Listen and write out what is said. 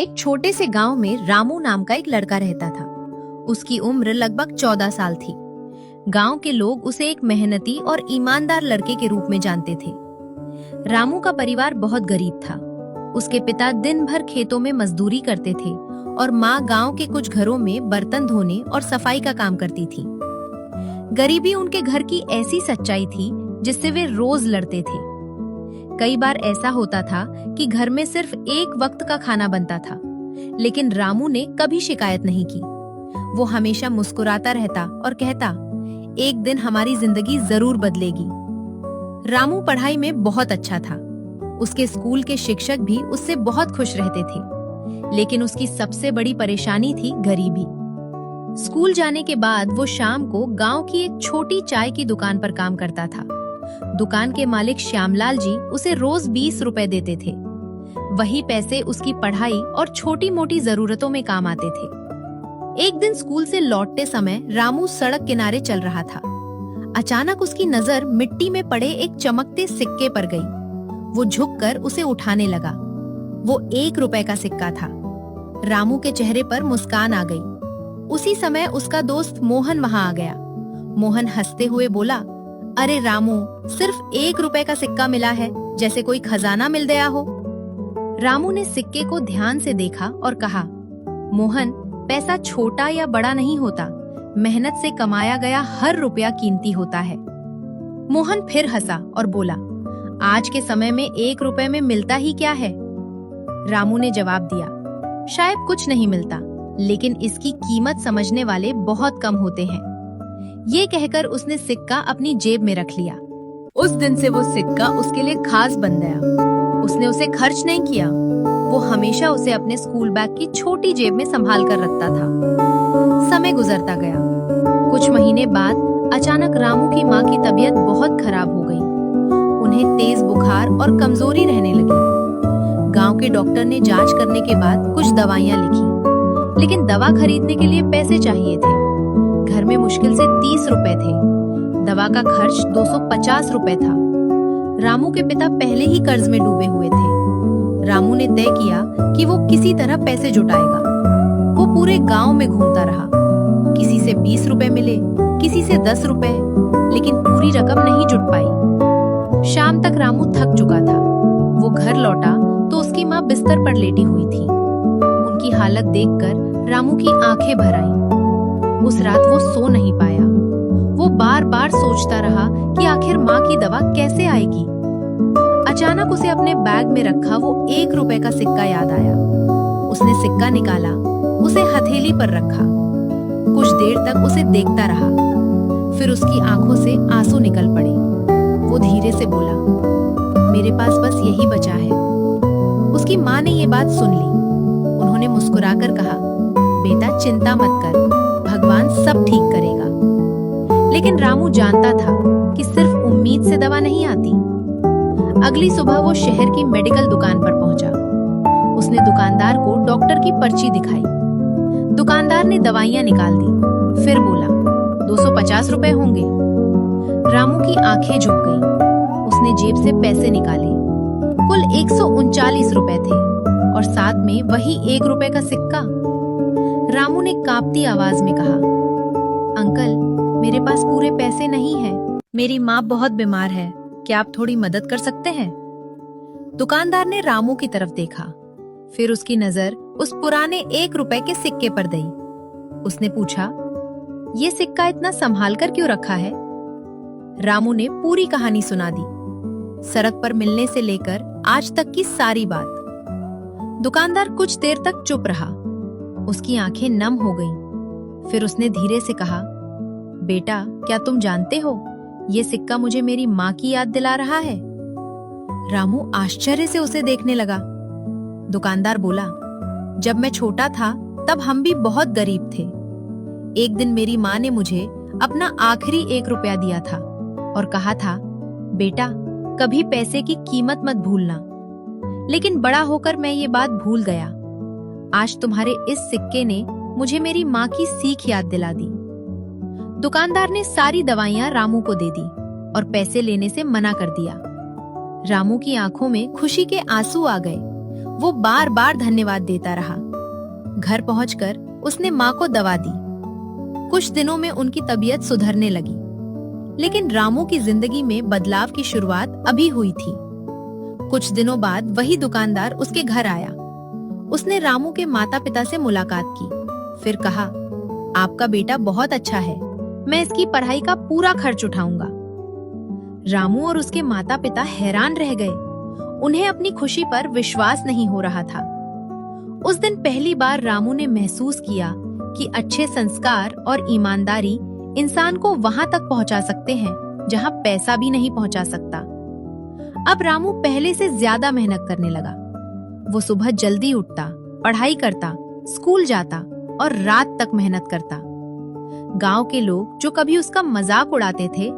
एक छोटे से गांव में रामू नाम का एक लड़का रहता था। उसकी उम्र लगभग 14 साल थी। गांव के लोग उसे एक मेहनती और ईमानदार लड़के के रूप में जानते थे। रामू का परिवार बहुत गरीब था। उसके पिता दिन भर खेतों में मजदूरी करते थे और माँ गांव के कुछ घरों में बर्तन धोने और सफाई का काम करती थी। गरीबी उनके घर की ऐसी सच्चाई थी जिससे वे रोज लड़ते थे। कई बार ऐसा होता था कि घर में सिर्फ एक वक्त का खाना बनता था, लेकिन रामू ने कभी शिकायत नहीं की। वो हमेशा मुस्कुराता रहता और कहता, एक दिन हमारी जिंदगी जरूर बदलेगी। रामू पढ़ाई में बहुत अच्छा था। उसके स्कूल के शिक्षक भी उससे बहुत खुश रहते थे, लेकिन उसकी सबसे बड़ी परेशानी थी गरीबी। स्कूल जाने के बाद वो शाम को गांव की एक छोटी चाय की दुकान पर काम करता था। दुकान के मालिक श्यामलाल जी उसे रोज 20 रुपए देते थे। वही पैसे उसकी पढ़ाई और छोटी मोटी जरूरतों में काम आते थे। एक दिन स्कूल से लौटते समय रामू सड़क किनारे चल रहा था। अचानक उसकी नजर मिट्टी में पड़े एक चमकते सिक्के पर गई। वो झुककर उसे उठाने लगा। वो 1 रुपए का सिक्का था। रामू के चेहरे पर मुस्कान आ गई। उसी समय उसका दोस्त मोहन वहां आ गया। मोहन हंसते हुए बोला, अरे रामू, सिर्फ 1 रुपए का सिक्का मिला है, जैसे कोई खजाना मिल गया हो। रामू ने सिक्के को ध्यान से देखा और कहा, मोहन, पैसा छोटा या बड़ा नहीं होता, मेहनत से कमाया गया हर रुपया कीमती होता है। मोहन फिर हंसा और बोला, आज के समय में 1 रुपए में मिलता ही क्या है। रामू ने जवाब दिया, शायद कुछ नहीं मिलता, लेकिन इसकी कीमत समझने वाले बहुत कम होते हैं। ये कहकर उसने सिक्का अपनी जेब में रख लिया। उस दिन से वो सिक्का उसके लिए खास बन गया। उसने उसे खर्च नहीं किया। वो हमेशा उसे अपने स्कूल बैग की छोटी जेब में संभाल कर रखता था। समय गुजरता गया। कुछ महीने बाद अचानक रामू की माँ की तबीयत बहुत खराब हो गई। उन्हें तेज बुखार और कमजोरी रहने लगी। गांव के डॉक्टर ने जांच करने के बाद कुछ दवाइयाँ लिखी, लेकिन दवा खरीदने के लिए पैसे चाहिए थे। घर में मुश्किल से 30 रुपए थे। दवा का खर्च 250 रुपए था। रामू के पिता पहले ही कर्ज में डूबे हुए थे। रामू ने तय किया कि वो किसी तरह पैसे जुटाएगा। वो पूरे गांव में घूमता रहा। किसी से 20 रुपए मिले, किसी से 10 रुपए, लेकिन पूरी रकम नहीं जुट पाई। शाम तक रामू थक चुका था। वो घर लौटा तो उसकी माँ बिस्तर पर लेटी हुई थी। उनकी हालत देखकर रामू की आंखें भर आईं। उस रात वो सो नहीं पाया। वो बार बार सोचता रहा कि आखिर माँ की दवा कैसे आएगी। अचानक उसे अपने बैग में रखा वो 1 रुपए का सिक्का याद आया। उसने सिक्का निकाला, उसे हथेली पर रखा। कुछ देर तक उसे देखता रहा। फिर उसकी आंखों से आंसू निकल पड़े। वो धीरे से बोला, मेरे पास बस यही बचा है। उसकी माँ ने ये बात सुन ली। उन्होंने मुस्कुराकर कहा, बेटा चिंता मत कर, भगवान सब ठीक करेगा। लेकिन रामू जानता था कि सिर्फ उम्मीद से दवा नहीं आती। अगली सुबह वो शहर की मेडिकल दुकान पर पहुंचा। उसने दुकानदार को डॉक्टर की पर्ची दिखाई। दुकानदार ने दवाइयां निकाल दी। फिर बोला, 250 रुपए होंगे। रामू की आंखें झुक गईं। उसने जेब से पैसे निकाले। कुल 139 रुपए थे और साथ में वही 1 रुपए का सिक्का। रामू ने कांपती आवाज में कहा, अंकल, मेरे पास पूरे पैसे नहीं हैं। मेरी माँ बहुत बीमार है, क्या आप थोड़ी मदद कर सकते हैं? दुकानदार ने रामू की तरफ देखा। फिर उसकी नजर उस पुराने 1 रुपए के सिक्के पर गई। उसने पूछा, ये सिक्का इतना संभाल कर क्यों रखा है? रामू ने पूरी कहानी सुना दी, सड़क पर मिलने से लेकर आज तक की सारी बात। दुकानदार कुछ देर तक चुप रहा। उसकी आंखें नम हो गईं। फिर उसने धीरे से कहा, बेटा, क्या तुम जानते हो, ये सिक्का मुझे मेरी माँ की याद दिला रहा है। रामू आश्चर्य से उसे देखने लगा। दुकानदार बोला, जब मैं छोटा था तब हम भी बहुत गरीब थे। एक दिन मेरी माँ ने मुझे अपना आखिरी 1 रुपया दिया था और कहा था, बेटा, कभी पैसे की कीमत मत भूलना। लेकिन बड़ा होकर मैं ये बात भूल गया। आज तुम्हारे इस सिक्के ने मुझे मेरी माँ की सीख याद दिला दी। दुकानदार ने सारी दवाइयां रामू को दे दी और पैसे लेने से मना कर दिया। रामू की आंखों में खुशी के आंसू आ गए। वो बार बार धन्यवाद देता रहा। घर पहुंचकर उसने माँ को दवा दी। कुछ दिनों में उनकी तबीयत सुधरने लगी, लेकिन रामू की जिंदगी में बदलाव की शुरुआत अभी हुई थी। कुछ दिनों बाद वही दुकानदार उसके घर आया। उसने रामू के माता पिता से मुलाकात की, फिर कहा, आपका बेटा बहुत अच्छा है, मैं इसकी पढ़ाई का पूरा खर्च उठाऊंगा। रामू और उसके माता पिता हैरान रह गए। उन्हें अपनी खुशी पर विश्वास नहीं हो रहा था। उस दिन पहली बार रामू ने महसूस किया कि अच्छे संस्कार और ईमानदारी इंसान को वहां तक पहुंचा सकते हैं जहां पैसा भी नहीं पहुंचा सकता। अब रामू पहले से ज्यादा मेहनत करने लगा। वो सुबह जल्दी उठता, पढ़ाई करता, स्कूल जाता और रात तक मेहनत करता। गांव के लोग जो कभी उसका मजाक उड़ाते थे,